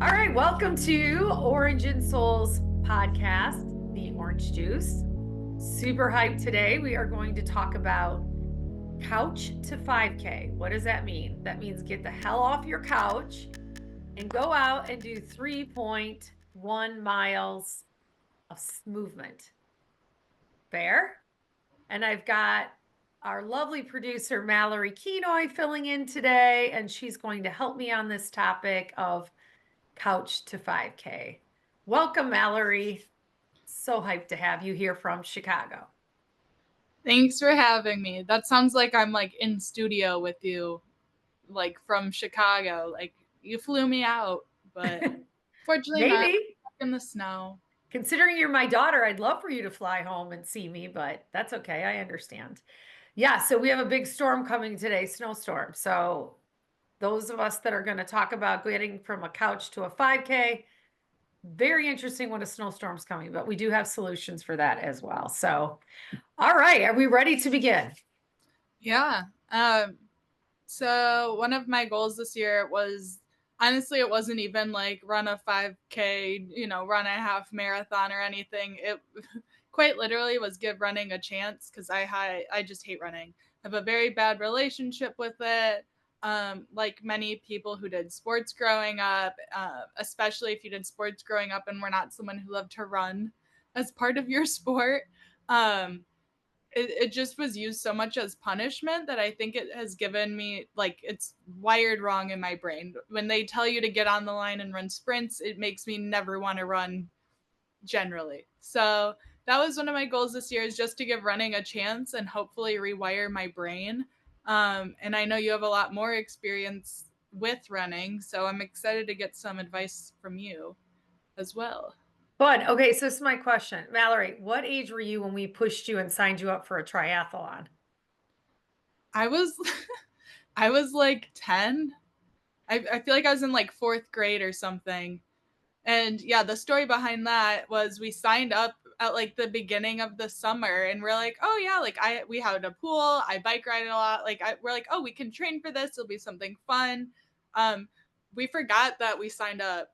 All right, welcome to Orange Insoles podcast, the orange juice. Super hyped today. We are going to talk about couch to 5K. What does that mean? That means get the hell off your couch and go out and do 3.1 miles of movement. Fair? And I've got our lovely producer, Mallory Kenoy, filling in today, and she's going to help me on this topic of couch to 5K. Welcome, Mallory. So hyped to have you here from Chicago. Thanks for having me. That sounds like I'm like in studio with you, like from Chicago. Like you flew me out, but fortunately not. Maybe. In the snow. Considering you're my daughter, I'd love for you to fly home and see me, but that's okay. I understand. Yeah, so we have a big storm coming today, snowstorm. So those of us that are going to talk about getting from a couch to a 5K, very interesting when a snowstorm's coming, but we do have solutions for that as well. So, all right, are we ready to begin? Yeah. So one of my goals this year was honestly, it wasn't even like run a 5K, run a half marathon or anything. It quite literally was give running a chance because I just hate running. I have a very bad relationship with it. Like many people who did sports growing up, especially if you did sports growing up and were not someone who loved to run as part of your sport. It just was used so much as punishment that I think it has given me, like, it's wired wrong in my brain. When they tell you to get on the line and run sprints, it makes me never want to run generally. So that was one of my goals this year, is just to give running a chance and hopefully rewire my brain. And I know you have a lot more experience with running, so I'm excited to get some advice from you as well. Fun. Okay, so this is my question. Mallory, what age were you when we pushed you and signed you up for a triathlon? I was I was like 10. I feel like I was in like fourth grade or something. And yeah, the story behind that was we signed up at like the beginning of the summer and we're like, oh yeah, like we had a pool, I bike ride a lot. Like we're like, oh, we can train for this. It'll be something fun. Um, we forgot that we signed up,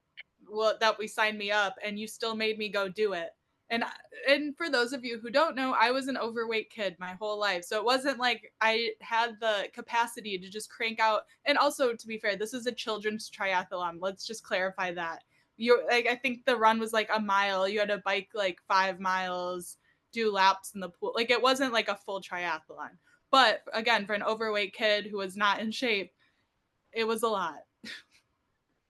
well, that we signed me up, and you still made me go do it. And and for those of you who don't know, I was an overweight kid my whole life. So it wasn't like I had the capacity to just crank out. And also, to be fair, this is a children's triathlon. Let's just clarify that. You like, I think the run was like a mile. You had to bike like 5 miles, do laps in the pool. Like it wasn't like a full triathlon. But again, for an overweight kid who was not in shape, it was a lot.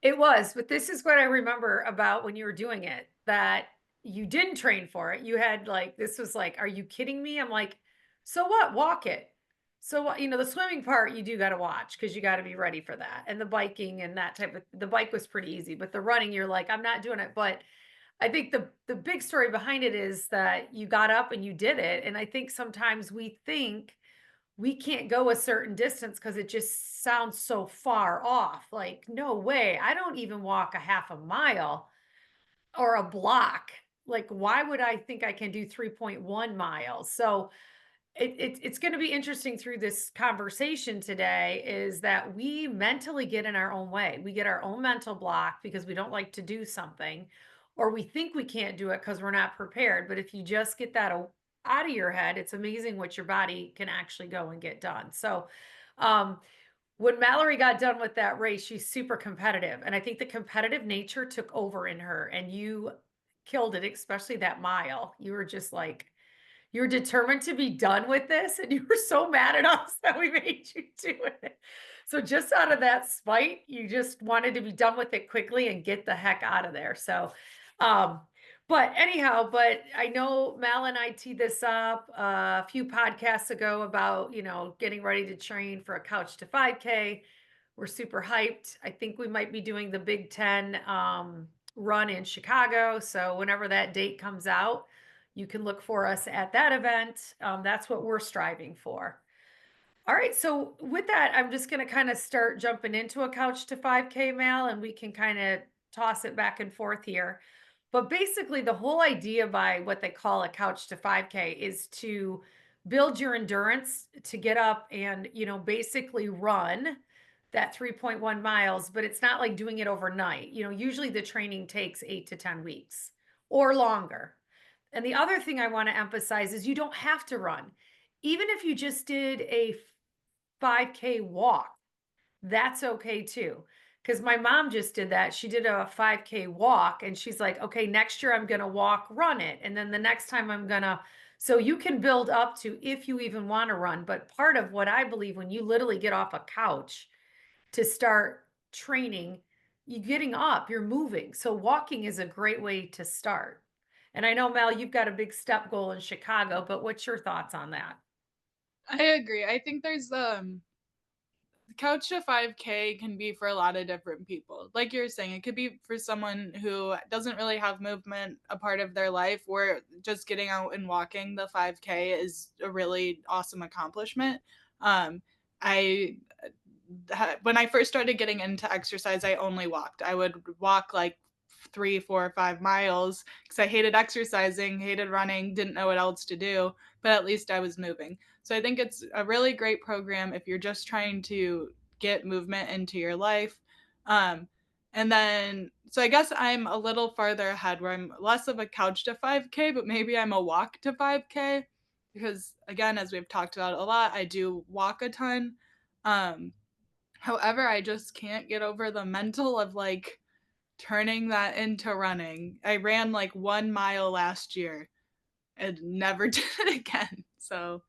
It was, but this is what I remember about when you were doing it, that you didn't train for it. You had like, this was like, are you kidding me? I'm like, so what? Walk it. So what, the swimming part you do got to watch because you got to be ready for that. And the biking and that type of, the bike was pretty easy, but the running, you're like, I'm not doing it. But I think the big story behind it is that you got up and you did it. And I think sometimes we think we can't go a certain distance because it just sounds so far off. Like, no way. I don't even walk a half a mile or a block. Like, why would I think I can do 3.1 miles? So it's going to be interesting through this conversation today is that we mentally get in our own way. We get our own mental block because we don't like to do something, or we think we can't do it because we're not prepared. But if you just get that out of your head, it's amazing what your body can actually go and get done. So, when Mallory got done with that race, she's super competitive. And I think the competitive nature took over in her, and you killed it, especially that mile. You were just like, you're determined to be done with this, and you were so mad at us that we made you do it. So just out of that spite, you just wanted to be done with it quickly and get the heck out of there. So, um, but anyhow, but I know Mal and I teed this up a few podcasts ago about, getting ready to train for a couch to 5K. We're super hyped. I think we might be doing the Big Ten run in Chicago. So whenever that date comes out, you can look for us at that event. That's what we're striving for. All right. So with that, I'm just going to kind of start jumping into a couch to 5K, Mal, and we can kind of toss it back and forth here. But basically, the whole idea by what they call a couch to 5K is to build your endurance to get up and, basically run that 3.1 miles, but it's not like doing it overnight. Usually the training takes 8 to 10 weeks or longer. And the other thing I want to emphasize is you don't have to run. Even if you just did a 5K walk, that's okay too. Because my mom just did that. She did a 5K walk and she's like, okay, next year I'm going to walk, run it. And then the next time I'm going to. So you can build up to if you even want to run. But part of what I believe when you literally get off a couch to start training, you getting up, you're moving. So walking is a great way to start. And I know, Mel, you've got a big step goal in Chicago, but what's your thoughts on that? I agree. I think there's couch to 5K can be for a lot of different people. Like you're saying, it could be for someone who doesn't really have movement a part of their life, where just getting out and walking the 5K is a really awesome accomplishment. I when I first started getting into exercise, I only walked. I would walk like 3, 4, 5 miles because I hated exercising, hated running, didn't know what else to do, but at least I was moving. So I think it's a really great program if you're just trying to get movement into your life. Um, and then, so I guess I'm a little farther ahead where I'm less of a couch to 5K, but maybe I'm a walk to 5K because, again, as we've talked about a lot, I do walk a ton. Um, However, I just can't get over the mental of like turning that into running. I ran like 1 mile last year and never did it again. So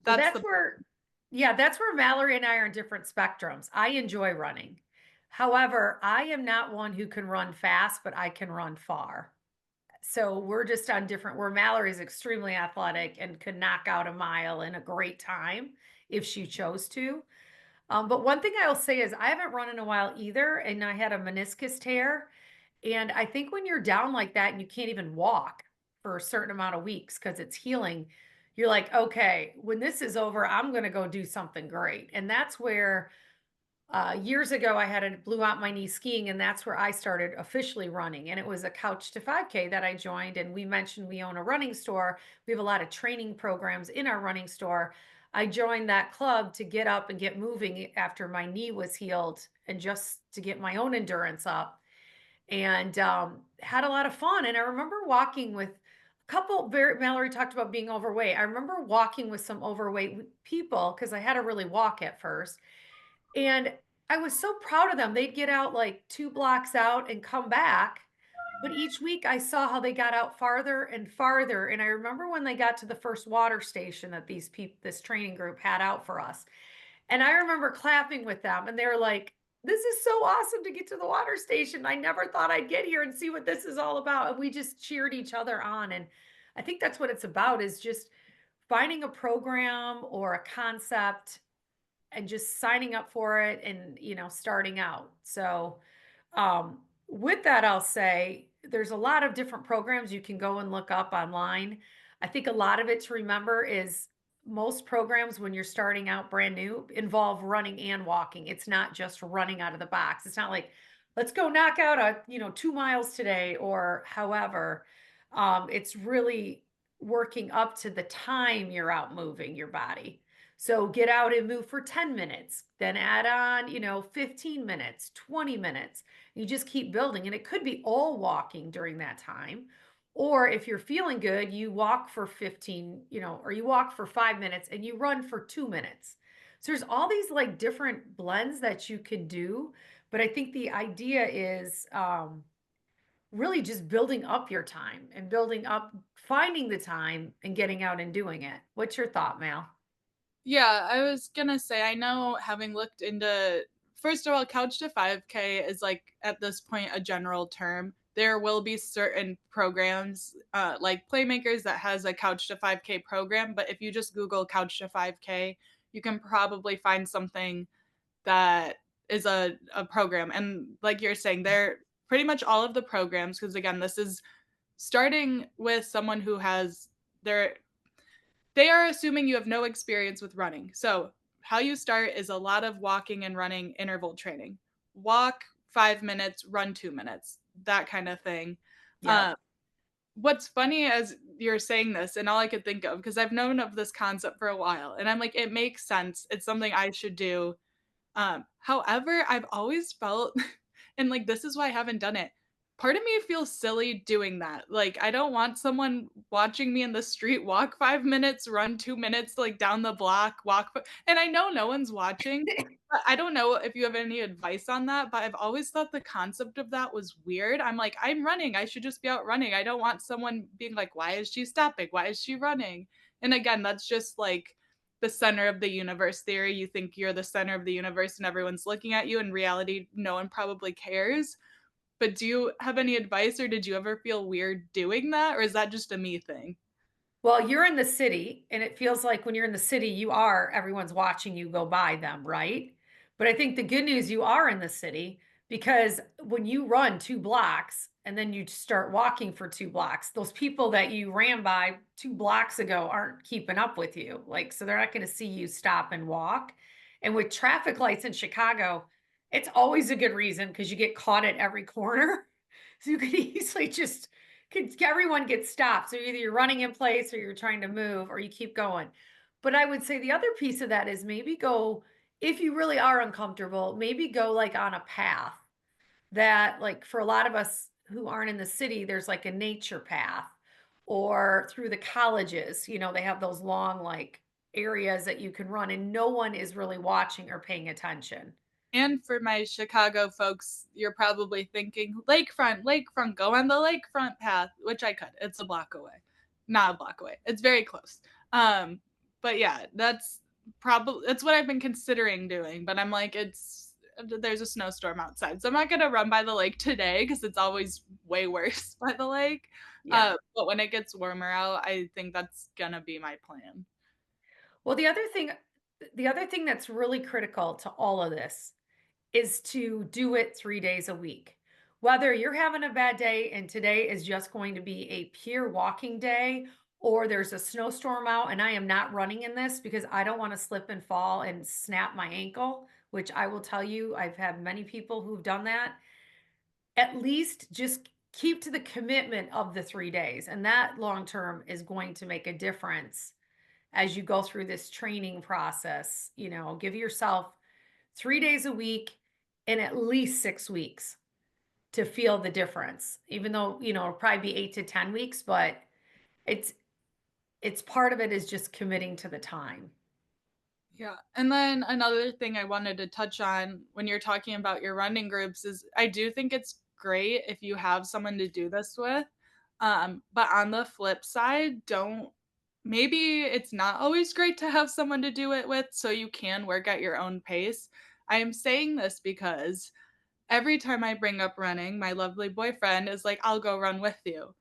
Well, that's the that's where Mallory and I are in different spectrums. I enjoy running. However, I am not one who can run fast, but I can run far. So we're just on different, where Mallory's extremely athletic and could knock out a mile in a great time if she chose to. But one thing I'll say is I haven't run in a while either, and I had a meniscus tear. And I think when you're down like that and you can't even walk for a certain amount of weeks because it's healing, you're like, okay, when this is over, I'm going to go do something great. And that's where years ago I had a blew out my knee skiing, and that's where I started officially running. And it was a couch to 5K that I joined. And we mentioned we own a running store. We have a lot of training programs in our running store. I joined that club to get up and get moving after my knee was healed and just to get my own endurance up and had a lot of fun. And I remember walking with a couple. Mallory talked about being overweight. I remember walking with some overweight people because I had to really walk at first, and I was so proud of them. They'd get out like 2 blocks out and come back. But each week I saw how they got out farther and farther. And I remember when they got to the first water station that this training group had out for us. And I remember clapping with them, and they were like, this is so awesome to get to the water station. I never thought I'd get here and see what this is all about. And we just cheered each other on. And I think that's what it's about, is just finding a program or a concept and just signing up for it and starting out. So with that, I'll say there's a lot of different programs you can go and look up online. I think a lot of it to remember is most programs when you're starting out brand new involve running and walking. It's not just running out of the box. It's not like let's go knock out 2 miles today or however. It's really working up to the time you're out moving your body. So get out and move for 10 minutes, then add on, 15 minutes, 20 minutes. You just keep building. And it could be all walking during that time. Or if you're feeling good, you walk for 15, or you walk for 5 minutes and you run for 2 minutes. So there's all these like different blends that you could do. But I think the idea is really just building up your time and building up, finding the time and getting out and doing it. What's your thought, Mal? Yeah, I was gonna say, I know having looked into, first of all, couch to 5K is like at this point a general term. There will be certain programs, like Playmakers, that has a couch to 5K program, but if you just Google couch to 5K, you can probably find something that is a program. And like you're saying, they're pretty much all of the programs, because again, this is starting with someone who has their they are assuming you have no experience with running. So, how you start is a lot of walking and running interval training. Walk 5 minutes, run 2 minutes, that kind of thing. Yep. Uh, what's funny as you're saying this, and all I could think of, because I've known of this concept for a while, and I'm like, it makes sense. It's something I should do. However, I've always felt and, like, this is why I haven't done it. Part of me feels silly doing that. Like, I don't want someone watching me in the street walk 5 minutes, run 2 minutes, like, down the block, and I know no one's watching, but I don't know if you have any advice on that, but I've always thought the concept of that was weird. I'm like, "I'm running, I should just be out running." I don't want someone being like, "Why is she stopping? Why is she running?" And again, that's just, like, the center of the universe theory. You think you're the center of the universe and everyone's looking at you. In reality, no one probably cares. But do you have any advice or did you ever feel weird doing that? Or is that just a me thing? Well, you're in the city, and it feels like when you're in the city, everyone's watching you go by them, right? But I think the good news, you are in the city because when you run 2 blocks and then you start walking for 2 blocks, those people that you ran by 2 blocks ago aren't keeping up with you. Like, so they're not gonna see you stop and walk. And with traffic lights in Chicago, it's always a good reason because you get caught at every corner. So you could easily just could everyone gets stopped. So either you're running in place or you're trying to move or you keep going. But I would say the other piece of that is maybe go if you really are uncomfortable, maybe go like on a path that like for a lot of us who aren't in the city, there's like a nature path or through the colleges, they have those long like areas that you can run and no one is really watching or paying attention. And for my Chicago folks, you're probably thinking lakefront, lakefront, go on the lakefront path, which I could. It's a block away. Not a block away. It's very close. Um, but yeah, that's what I've been considering doing. But I'm like, there's a snowstorm outside. So I'm not gonna run by the lake today because it's always way worse by the lake. Yeah. But when it gets warmer out, I think that's gonna be my plan. Well, the other thing that's really critical to all of this is to do it 3 days a week. Whether you're having a bad day and today is just going to be a pure walking day, or there's a snowstorm out and I am not running in this because I don't want to slip and fall and snap my ankle, which I will tell you, I've had many people who've done that. At least just keep to the commitment of the 3 days. And that long term is going to make a difference as you go through this training process. Give yourself 3 days a week in at least 6 weeks to feel the difference. Even though, it'll probably be 8 to 10 weeks, but it's it's part of it is just committing to the time. Yeah. And then another thing I wanted to touch on when you're talking about your running groups is I do think it's great if you have someone to do this with. But on the flip side, don't maybe it's not always great to have someone to do it with so you can work at your own pace. I am saying this because every time I bring up running, my lovely boyfriend is like, I'll go run with you.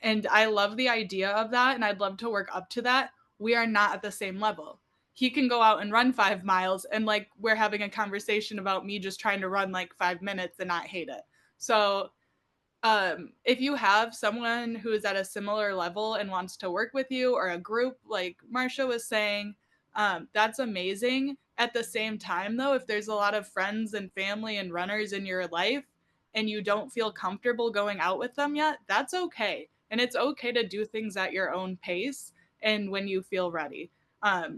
And I love the idea of that, and I'd love to work up to that. We are not at the same level. He can go out and run 5 miles, and like we're having a conversation about me just trying to run like 5 minutes and not hate it. So if you have someone who is at a similar level and wants to work with you or a group like Marsha was saying, that's amazing. At the same time, though, if there's a lot of friends and family and runners in your life and you don't feel comfortable going out with them yet, that's okay. And it's okay to do things at your own pace and when you feel ready.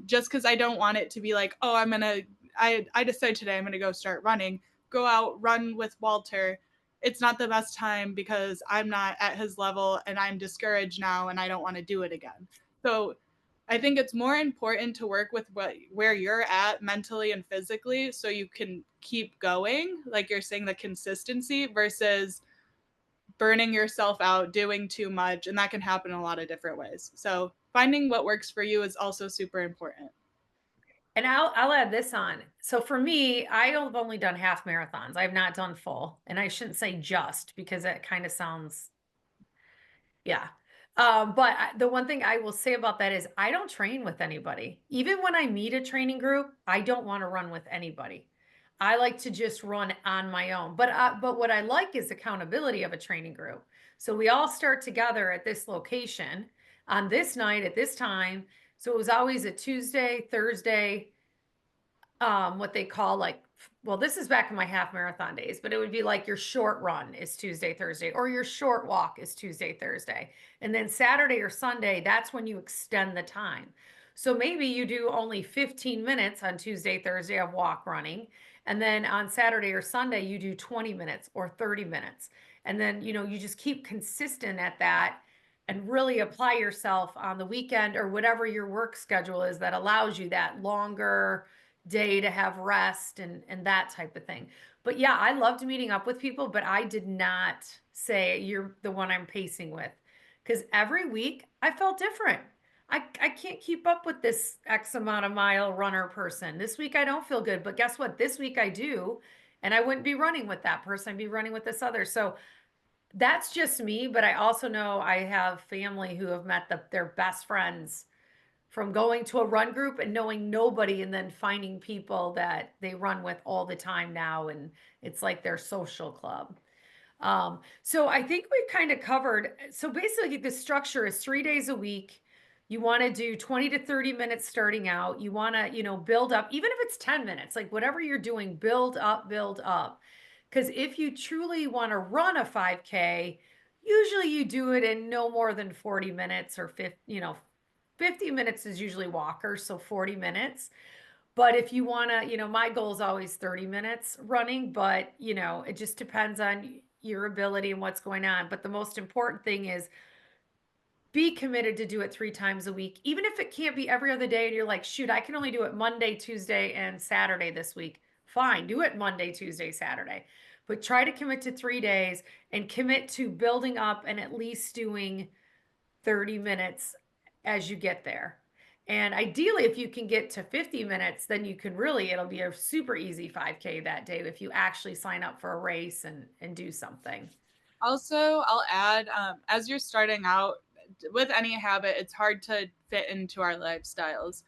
Just because I don't want it to be like, oh, I decided today I'm going to go start running, go out, run with Walter. It's not the best time because I'm not at his level and I'm discouraged now and I don't want to do it again. So I think it's more important to work with where you're at mentally and physically so you can keep going, like you're saying, the consistency versus burning yourself out, doing too much, and that can happen in a lot of different ways. So finding what works for you is also super important. And I'll add this on. So for me, I have only done half marathons. I've not done full. And I shouldn't say just because that kind of sounds yeah. But the one thing I will say about that is I don't train with anybody. Even when I meet a training group, I don't want to run with anybody. I like to just run on my own. But what I like is accountability of a training group. So we all start together at this location on this night at this time. So it was always a Tuesday, Thursday, what they call like well, this is back in my half marathon days, but it would be like your short run is Tuesday, Thursday, or your short walk is Tuesday, Thursday. And then Saturday or Sunday, that's when you extend the time. So maybe you do only 15 minutes on Tuesday, Thursday of walk running. And then on Saturday or Sunday, you do 20 minutes or 30 minutes. And then, you just keep consistent at that and really apply yourself on the weekend or whatever your work schedule is that allows you that longer day to have rest and that type of thing. But yeah, I loved meeting up with people, but I did not say you're the one I'm pacing with because every week I felt different. I can't keep up with this X amount of mile runner person. This week I don't feel good, but guess what? This week I do. And I wouldn't be running with that person. I'd be running with this other. So that's just me, but I also know I have family who have met their best friends from going to a run group and knowing nobody and then finding people that they run with all the time now. And it's like their social club. So I think we've kind of covered. So basically, the structure is 3 days a week. You want to do 20 to 30 minutes starting out. You want to, build up, even if it's 10 minutes, like whatever you're doing, build up, build up. Because if you truly want to run a 5K, usually you do it in no more than 40 minutes or 50, 50 minutes is usually walkers, so 40 minutes. But if you want to, my goal is always 30 minutes running, but it just depends on your ability and what's going on. But the most important thing is be committed to do it 3 times a week, even if it can't be every other day and you're like, shoot, I can only do it Monday, Tuesday, and Saturday this week. Fine, do it Monday, Tuesday, Saturday. But try to commit to 3 days and commit to building up and at least doing 30 minutes as you get there. And ideally, if you can get to 50 minutes, then you can really, it'll be a super easy 5K that day if you actually sign up for a race and do something. Also, I'll add, as you're starting out with any habit, it's hard to fit into our lifestyles.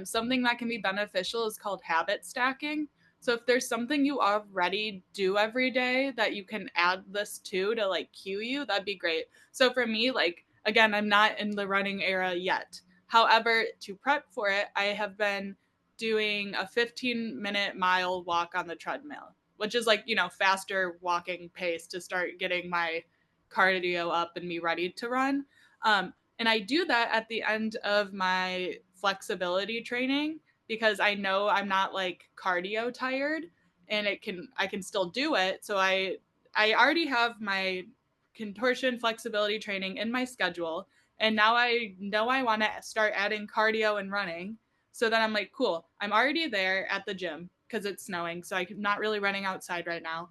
Something that can be beneficial is called habit stacking. So if there's something you already do every day that you can add this to like cue you, that'd be great. So for me, like again, I'm not in the running era yet. However, to prep for it, I have been doing a 15-minute mile walk on the treadmill, which is like, faster walking pace to start getting my cardio up and me ready to run. And I do that at the end of my flexibility training because I know I'm not like cardio tired and I can still do it. So I already have my contortion flexibility training in my schedule, and now I know I want to start adding cardio and running. So then I'm like, cool, I'm already there at the gym because it's snowing, so I'm not really running outside right now.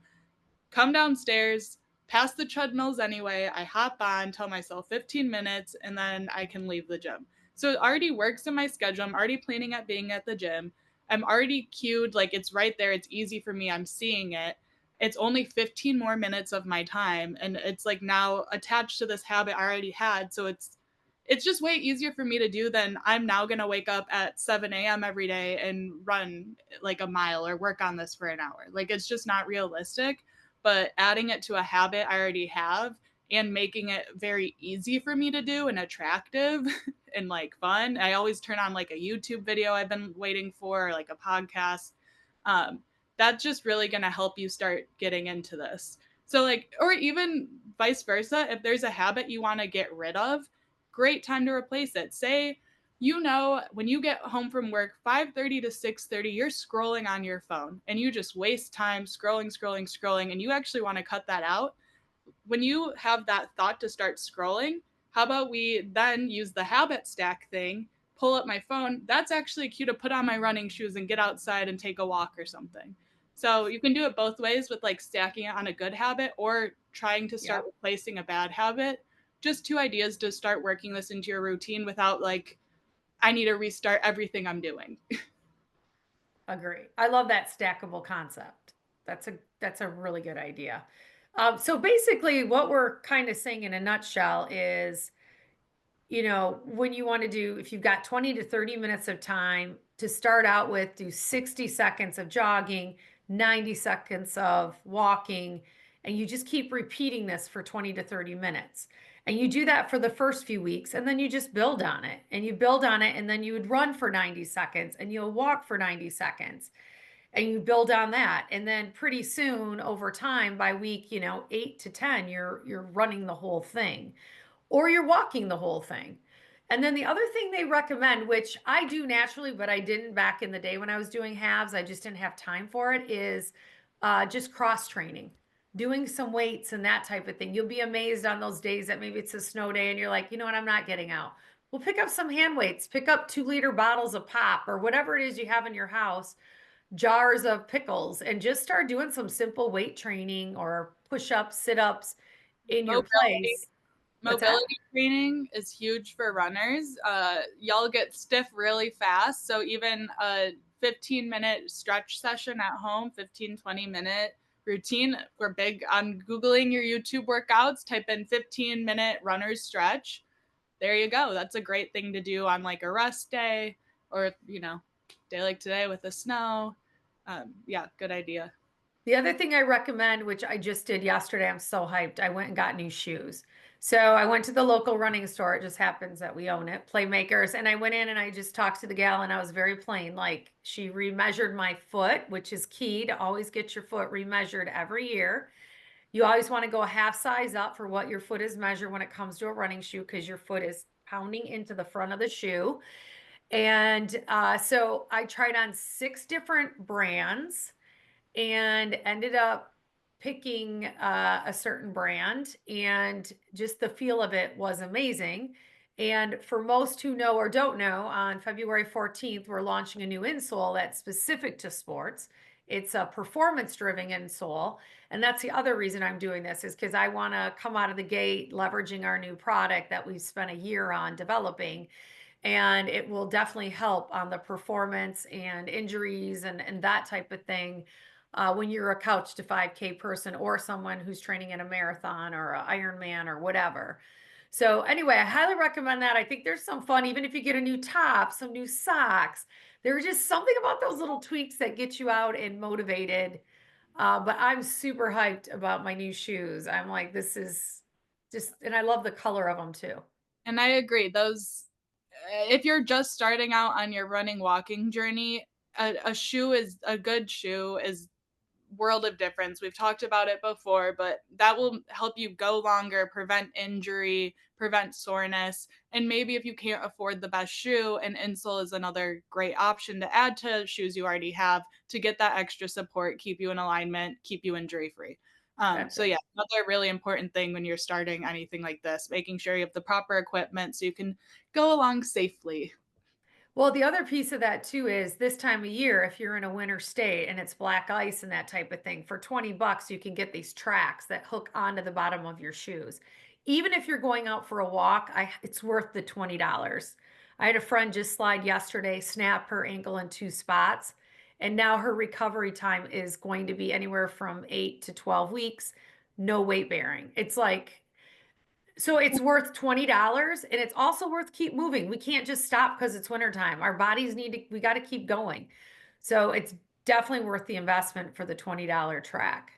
Come downstairs, past the treadmills anyway. I hop on, tell myself 15 minutes, and then I can leave the gym. So it already works in my schedule. I'm already planning at being at the gym. I'm already cued, like it's right there. It's easy for me. I'm seeing it. It's only 15 more minutes of my time. And it's like now attached to this habit I already had. So it's just way easier for me to do than I'm now going to wake up at 7 a.m. every day and run like a mile or work on this for an hour. Like it's just not realistic. But adding it to a habit I already have and making it very easy for me to do and attractive and like fun. I always turn on like a YouTube video I've been waiting for, or like a podcast. Um, that's just really going to help you start getting into this. So, like, or even vice versa, if there's a habit you want to get rid of, great time to replace it. Say, when you get home from work 5:30 to 6:30, you're scrolling on your phone and you just waste time scrolling, and you actually want to cut that out. When you have that thought to start scrolling, how about we then use the habit stack thing, pull up my phone? That's actually a cue to put on my running shoes and get outside and take a walk or something. So you can do it both ways with like stacking it on a good habit or trying to start Yep. replacing a bad habit. Just two ideas to start working this into your routine without like, I need to restart everything I'm doing. Agree. I love that stackable concept. That's a really good idea. So basically, what we're kind of saying in a nutshell is, when you want to do, if you've got 20 to 30 minutes of time to start out with, do 60 seconds of jogging, 90 seconds of walking, and you just keep repeating this for 20 to 30 minutes. And you do that for the first few weeks, and then you just build on it and you build on it. And then you would run for 90 seconds and you'll walk for 90 seconds and you build on that. And then pretty soon over time, by week, 8 to 10, you're running the whole thing or you're walking the whole thing. And then the other thing they recommend, which I do naturally, but I didn't back in the day when I was doing halves, I just didn't have time for it, is just cross training, doing some weights and that type of thing. You'll be amazed on those days that maybe it's a snow day and you're like, you know what, I'm not getting out. Well, pick up some hand weights, pick up 2 liter bottles of pop or whatever it is you have in your house, jars of pickles, and just start doing some simple weight training or push ups, sit ups in your Mobility place. What's that? mobility training is huge for runners. Y'all get stiff really fast. So even a 15-minute stretch session at home, 15-20 minute routine. We're big on Googling your YouTube workouts, type in 15-minute runner's stretch. There you go. That's a great thing to do on like a rest day or, day like today with the snow. Yeah, good idea. The other thing I recommend, which I just did yesterday, I'm so hyped. I went and got new shoes. So I went to the local running store. It just happens that we own it, Playmakers. And I went in and I just talked to the gal and I was very plain. Like she remeasured my foot, which is key to always get your foot remeasured every year. You always want to go a half size up for what your foot is measured when it comes to a running shoe because your foot is pounding into the front of the shoe. And so I tried on 6 different brands and ended up picking a certain brand, and just the feel of it was amazing. And for most who know or don't know, on February 14th, we're launching a new insole that's specific to sports. It's a performance driven insole. And that's the other reason I'm doing this is because I want to come out of the gate leveraging our new product that we've spent a year on developing, and it will definitely help on the performance and injuries and that type of thing when you're a couch to 5K person or someone who's training in a marathon or an Ironman or whatever. So anyway, I highly recommend that. I think there's some fun, even if you get a new top, some new socks. There's just something about those little tweaks that get you out and motivated. But I'm super hyped about my new shoes. I'm like, this is just, and I love the color of them too. And I agree. If you're just starting out on your running walking journey, a good shoe is world of difference. We've talked about it before, but that will help you go longer, prevent injury, prevent soreness. And maybe if you can't afford the best shoe, an insole is another great option to add to shoes you already have to get that extra support, keep you in alignment, keep you injury free. That's So right. yeah, another really important thing when you're starting anything like this, making sure you have the proper equipment so you can go along safely. Well, the other piece of that too is this time of year, if you're in a winter state and it's black ice and that type of thing, for 20 bucks, you can get these tracks that hook onto the bottom of your shoes. Even if you're going out for a walk, it's worth the $20. I had a friend just slide yesterday, snap her ankle in 2 spots, and now her recovery time is going to be anywhere from 8 to 12 weeks, no weight bearing. It's like so it's worth $20 and it's also worth keep moving. We can't just stop because it's wintertime. Our bodies need to, we got to keep going. So it's definitely worth the investment for the $20 track.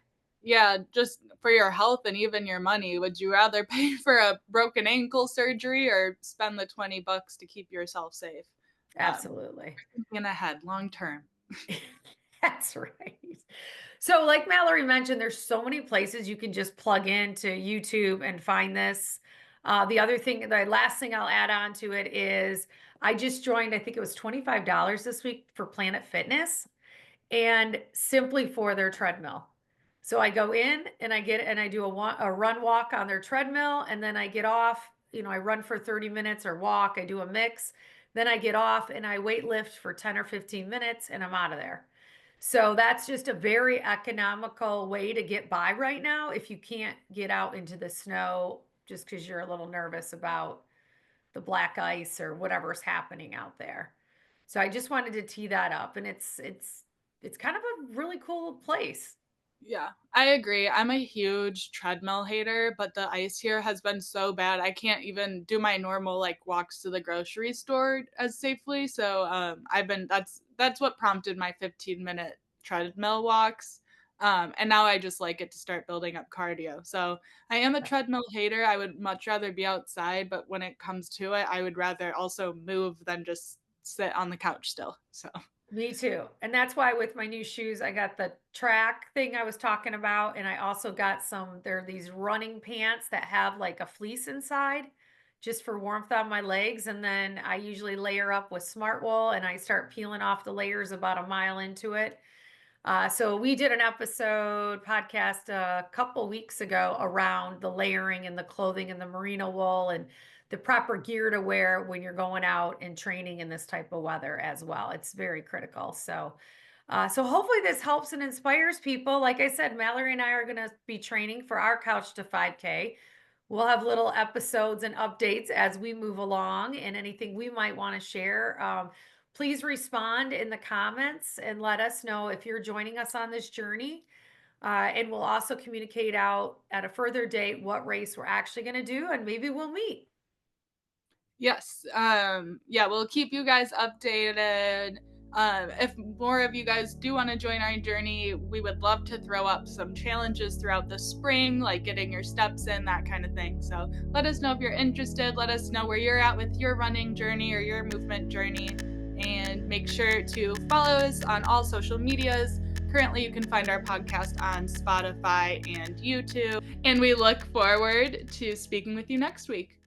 Yeah, just for your health and even your money, would you rather pay for a broken ankle surgery or spend the $20 to keep yourself safe? Um, Absolutely. Thinking ahead, long term. That's right. So, like Mallory mentioned, there's so many places you can just plug into YouTube and find this. The other thing, the last thing I'll add on to it is I just joined, I think it was $25 this week for Planet Fitness, and simply for their treadmill. So I go in and I do a run walk on their treadmill, and then I get off, I run for 30 minutes or walk, I do a mix, then I get off and I weight lift for 10 or 15 minutes and I'm out of there. So that's just a very economical way to get by right now if you can't get out into the snow just because you're a little nervous about the black ice or whatever's happening out there. So I just wanted to tee that up, and it's kind of a really cool place. Yeah, I agree. I'm a huge treadmill hater, but the ice here has been so bad. I can't even do my normal like walks to the grocery store as safely. So I've been that's what prompted my 15-minute treadmill walks. And now I just like it to start building up cardio. So I am a treadmill hater. I would much rather be outside, but when it comes to it, I would rather also move than just sit on the couch still. So Me too. And that's why with my new shoes, I got the track thing I was talking about. And I also got they're these running pants that have like a fleece inside. just for warmth on my legs. And then I usually layer up with smart wool and I start peeling off the layers about a mile into it. So we did an episode podcast a couple weeks ago around the layering and the clothing and the merino wool and the proper gear to wear when you're going out and training in this type of weather as well. It's very critical. So hopefully this helps and inspires people. Like I said, Mallory and I are going to be training for our Couch to 5K. We'll have little episodes and updates as we move along and anything we might want to share. Please respond in the comments and let us know if you're joining us on this journey. And we'll also communicate out at a further date what race we're actually going to do, and maybe we'll meet. Yes. Yeah, we'll keep you guys updated. If more of you guys do want to join our journey, we would love to throw up some challenges throughout the spring, like getting your steps in, that kind of thing. So let us know if you're interested. Let us know where you're at with your running journey or your movement journey. And make sure to follow us on all social medias. Currently, you can find our podcast on Spotify and YouTube. And we look forward to speaking with you next week.